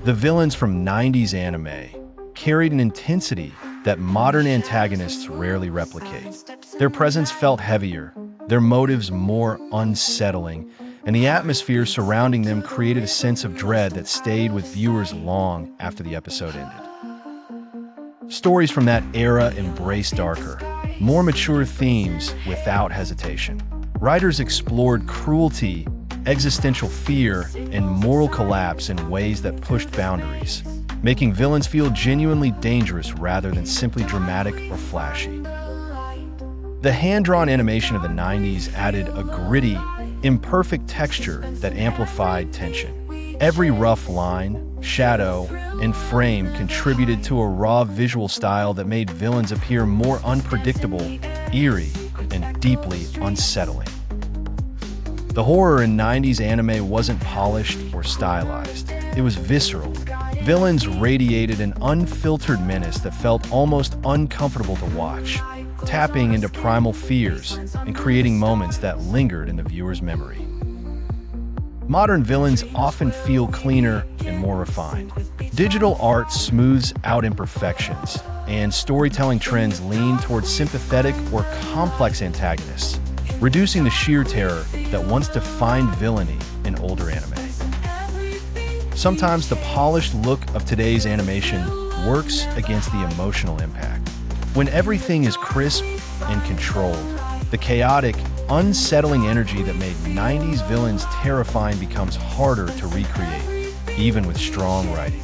The villains from 90s anime carried an intensity that modern antagonists rarely replicate. Their presence felt heavier, their motives more unsettling, and the atmosphere surrounding them created a sense of dread that stayed with viewers long after the episode ended. Stories from that era embraced darker, more mature themes without hesitation. Writers explored cruelty, existential fear, and moral collapse in ways that pushed boundaries, making villains feel genuinely dangerous rather than simply dramatic or flashy. The hand-drawn animation of the 90s added a gritty, imperfect texture that amplified tension. Every rough line, shadow, and frame contributed to a raw visual style that made villains appear more unpredictable, eerie, and deeply unsettling. The horror in 90s anime wasn't polished or stylized. It was visceral. Villains radiated an unfiltered menace that felt almost uncomfortable to watch, tapping into primal fears and creating moments that lingered in the viewer's memory. Modern villains often feel cleaner and more refined. Digital art smooths out imperfections, and storytelling trends lean towards sympathetic or complex antagonists, reducing the sheer terror that once defined villainy in older anime. Sometimes the polished look of today's animation works against the emotional impact. When everything is crisp and controlled, the chaotic, unsettling energy that made 90s villains terrifying becomes harder to recreate, even with strong writing.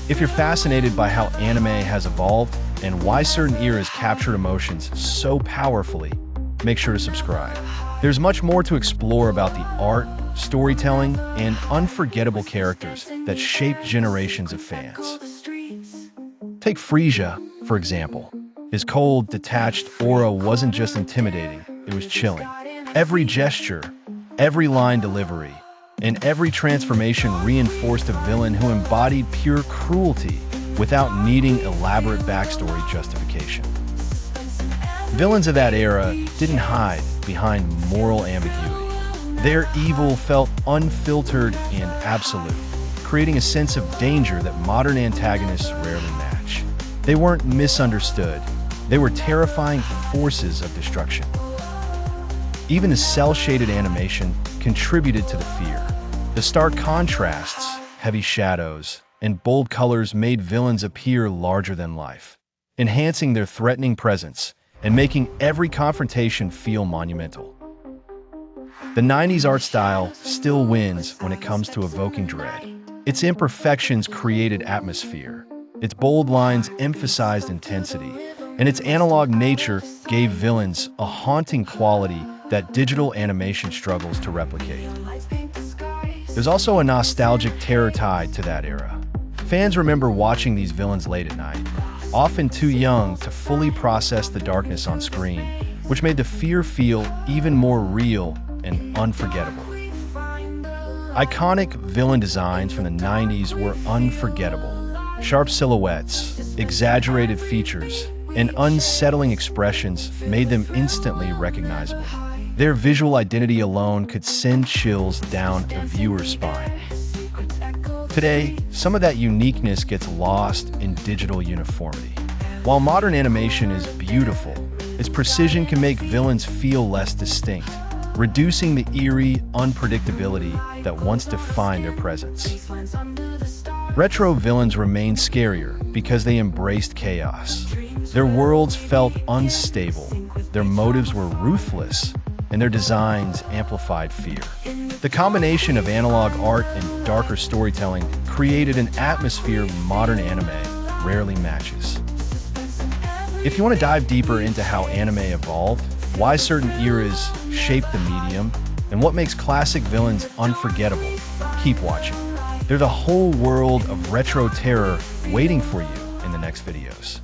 If you're fascinated by how anime has evolved and why certain eras captured emotions so powerfully, make sure to subscribe. There's much more to explore about the art, storytelling, and unforgettable characters that shaped generations of fans. Take Frieza, for example. His cold, detached aura wasn't just intimidating, it was chilling. Every gesture, every line delivery, and every transformation reinforced a villain who embodied pure cruelty without needing elaborate backstory justification. Villains of that era didn't hide behind moral ambiguity. Their evil felt unfiltered and absolute, creating a sense of danger that modern antagonists rarely match. They weren't misunderstood. They were terrifying forces of destruction. Even the cel-shaded animation contributed to the fear. The stark contrasts, heavy shadows, and bold colors made villains appear larger than life, enhancing their threatening presence and making every confrontation feel monumental. The 90s art style still wins when it comes to evoking dread. Its imperfections created atmosphere, its bold lines emphasized intensity, and its analog nature gave villains a haunting quality that digital animation struggles to replicate. There's also a nostalgic terror tied to that era. Fans remember watching these villains late at night, often too young to fully process the darkness on screen, which made the fear feel even more real and unforgettable. Iconic villain designs from the 90s were unforgettable. Sharp silhouettes, exaggerated features, and unsettling expressions made them instantly recognizable. Their visual identity alone could send chills down a viewer's spine. Today, some of that uniqueness gets lost in digital uniformity. While modern animation is beautiful, its precision can make villains feel less distinct, reducing the eerie unpredictability that once defined their presence. Retro villains remain scarier because they embraced chaos. Their worlds felt unstable, their motives were ruthless, and their designs amplified fear. The combination of analog art and darker storytelling created an atmosphere modern anime rarely matches. If you want to dive deeper into how anime evolved, why certain eras shaped the medium, and what makes classic villains unforgettable, keep watching. There's a whole world of retro terror waiting for you in the next videos.